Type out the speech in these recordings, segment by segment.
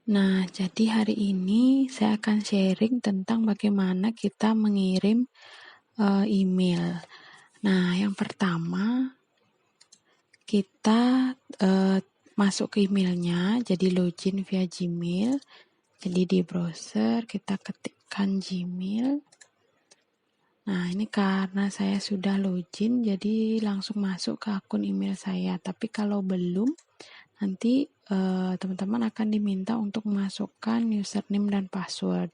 Nah, jadi hari ini saya akan sharing tentang bagaimana kita mengirim email. Nah, yang pertama kita masuk ke emailnya, jadi login via Gmail. Jadi di browser kita ketikkan Gmail. Nah, ini karena saya sudah login, jadi langsung masuk ke akun email saya. Tapi kalau belum, nanti teman-teman akan diminta untuk memasukkan username dan password.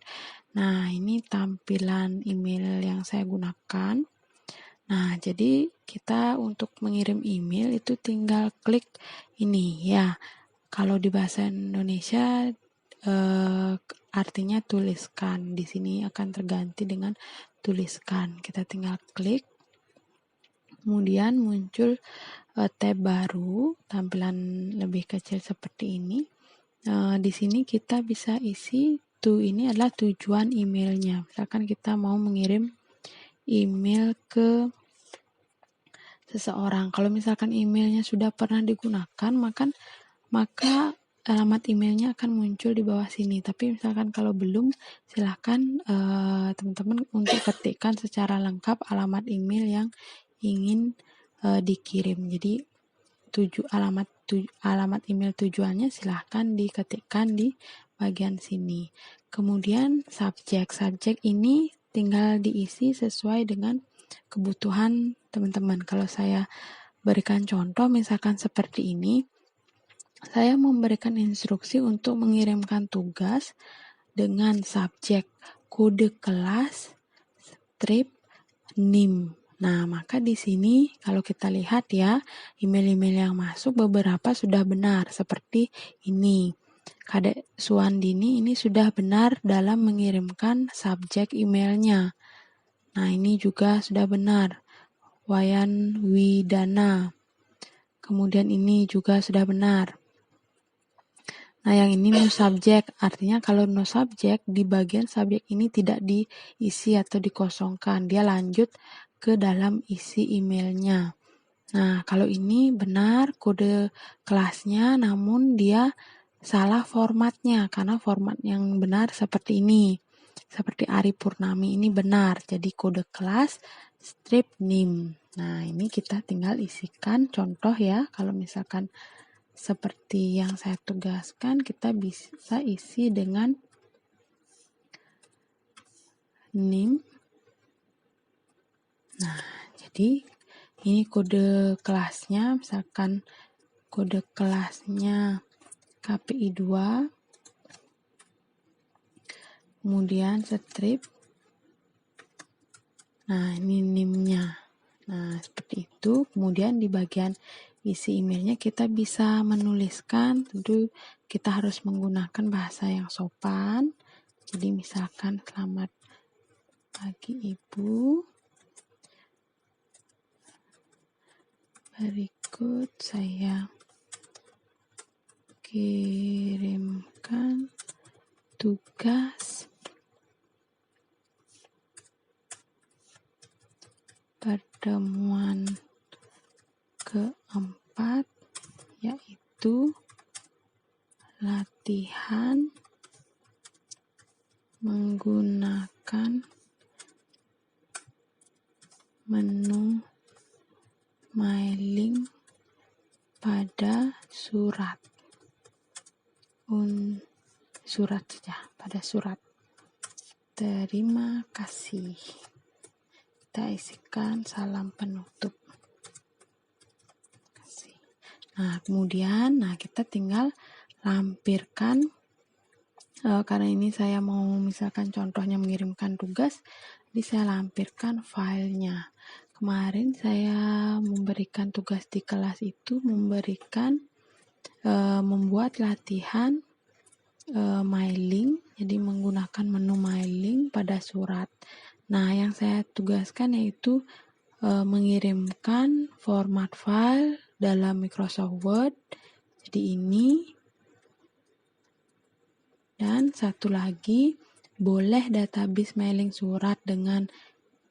Nah, ini tampilan email yang saya gunakan. Nah, jadi kita untuk mengirim email itu tinggal klik ini ya. Kalau di bahasa Indonesia artinya tuliskan. Di sini akan terganti dengan tuliskan. Kita tinggal klik. Kemudian muncul tab baru, tampilan lebih kecil seperti ini. Di sini kita bisa isi ini adalah tujuan emailnya. Misalkan kita mau mengirim email ke seseorang. Kalau misalkan emailnya sudah pernah digunakan, maka alamat emailnya akan muncul di bawah sini. Tapi misalkan kalau belum, silakan teman-teman untuk ketikkan secara lengkap alamat email yang ingin dikirim. Jadi alamat email tujuannya silahkan diketikkan di bagian sini. Kemudian subjek ini tinggal diisi sesuai dengan kebutuhan teman-teman. Kalau saya berikan contoh misalkan seperti ini, saya memberikan instruksi untuk mengirimkan tugas dengan subjek kode kelas strip NIM. Nah, maka di sini kalau kita lihat ya, email-email yang masuk beberapa sudah benar seperti ini. Kadek Suandini ini sudah benar dalam mengirimkan subjek emailnya. Nah, ini juga sudah benar. Wayan Widana. Kemudian ini juga sudah benar. Nah, yang ini no subject, artinya kalau no subject, di bagian subjek ini tidak diisi atau dikosongkan. Dia lanjut ke dalam isi emailnya. Nah, kalau ini benar kode kelasnya, namun dia salah formatnya, karena format yang benar seperti ini. Seperti Ari Purnami ini benar, jadi kode kelas strip NIM. Nah, ini kita tinggal isikan contoh ya, kalau misalkan seperti yang saya tugaskan, kita bisa isi dengan NIM. Nah, jadi ini kode kelasnya, misalkan kode kelasnya KPI 2, kemudian strip. Nah, ini NIM-nya. Nah, seperti itu. Kemudian di bagian isi emailnya kita bisa menuliskan, tentu kita harus menggunakan bahasa yang sopan. Jadi misalkan selamat pagi Ibu. Berikut saya kirimkan tugas pertemuan keempat, yaitu latihan menggunakan menu mailing pada surat. Surat saja, pada surat. Terima kasih. Kita isikan salam penutup. Nah, kemudian kita tinggal lampirkan, karena ini saya mau misalkan contohnya mengirimkan tugas, jadi saya lampirkan filenya. Kemarin saya memberikan tugas di kelas itu membuat latihan mailing, jadi menggunakan menu mailing pada surat. Nah, yang saya tugaskan yaitu mengirimkan format file dalam Microsoft Word. Jadi ini. Dan satu lagi, boleh database mailing surat dengan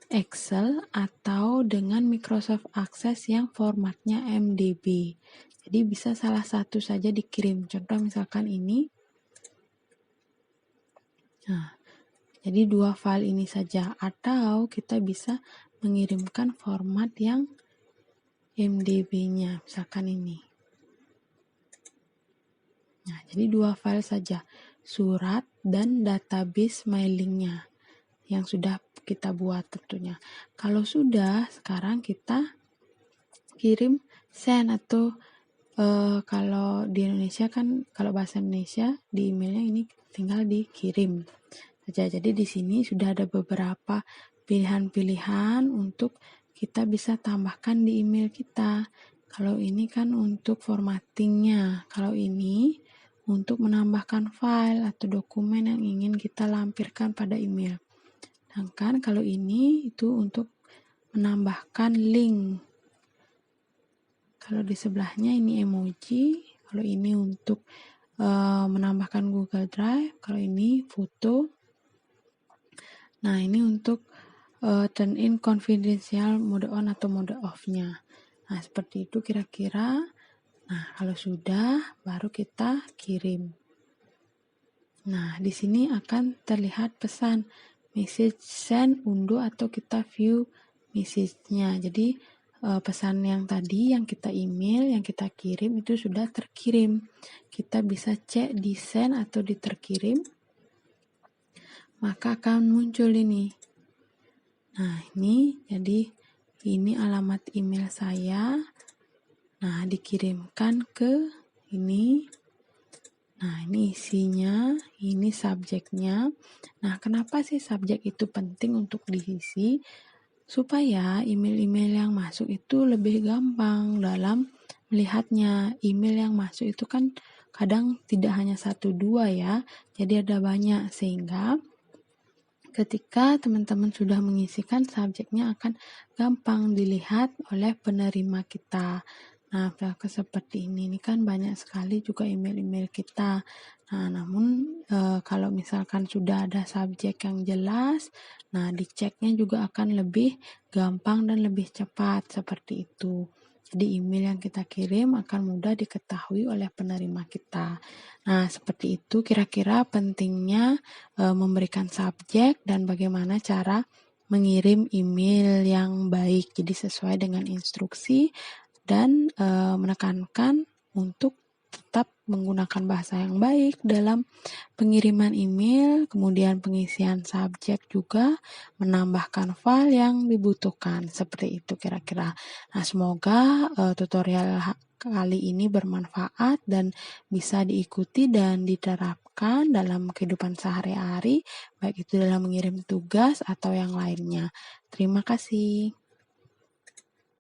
Excel atau dengan Microsoft Access yang formatnya MDB. Jadi bisa salah satu saja dikirim. Contoh misalkan ini. Nah, jadi 2 file ini saja, atau kita bisa mengirimkan format yang MDB-nya, misalkan ini. Nah, jadi 2 file saja, surat dan database mailingnya yang sudah kita buat tentunya. Kalau sudah, sekarang kita kirim send atau kalau di Indonesia kan, kalau bahasa Indonesia di emailnya ini tinggal dikirim saja. Jadi di sini sudah ada beberapa pilihan-pilihan untuk kita bisa tambahkan di email kita. Kalau ini kan untuk formattingnya, kalau ini untuk menambahkan file atau dokumen yang ingin kita lampirkan pada email. Sedangkan kalau ini itu untuk menambahkan link. Kalau di sebelahnya ini emoji, kalau ini untuk menambahkan Google Drive, kalau ini foto. Nah, ini untuk turn in confidential mode on atau mode off-nya. Nah, seperti itu kira-kira. Nah, kalau sudah, baru kita kirim. Nah, di sini akan terlihat pesan message send, unduh, atau kita view message-nya. Jadi, pesan yang tadi yang kita email, yang kita kirim itu sudah terkirim. Kita bisa cek di send atau di terkirim, maka akan muncul ini. Nah, ini jadi ini alamat email saya. Nah, dikirimkan ke ini. Nah, ini isinya, ini subjeknya. Nah, kenapa sih subjek itu penting untuk diisi? Supaya email-email yang masuk itu lebih gampang dalam melihatnya. Email yang masuk itu kan kadang tidak hanya 1-2 ya, jadi ada banyak, sehingga ketika teman-teman sudah mengisikan, subjeknya akan gampang dilihat oleh penerima kita. Nah, seperti ini kan banyak sekali juga email-email kita. Nah, namun kalau misalkan sudah ada subjek yang jelas, nah diceknya juga akan lebih gampang dan lebih cepat seperti itu. Jadi email yang kita kirim akan mudah diketahui oleh penerima kita. Nah, seperti itu kira-kira pentingnya memberikan subjek dan bagaimana cara mengirim email yang baik. Jadi sesuai dengan instruksi dan menekankan untuk tetap menggunakan bahasa yang baik dalam pengiriman email, kemudian pengisian subjek juga, menambahkan file yang dibutuhkan. Seperti itu kira-kira. Nah, semoga tutorial kali ini bermanfaat dan bisa diikuti dan diterapkan dalam kehidupan sehari-hari, baik itu dalam mengirim tugas atau yang lainnya. Terima kasih.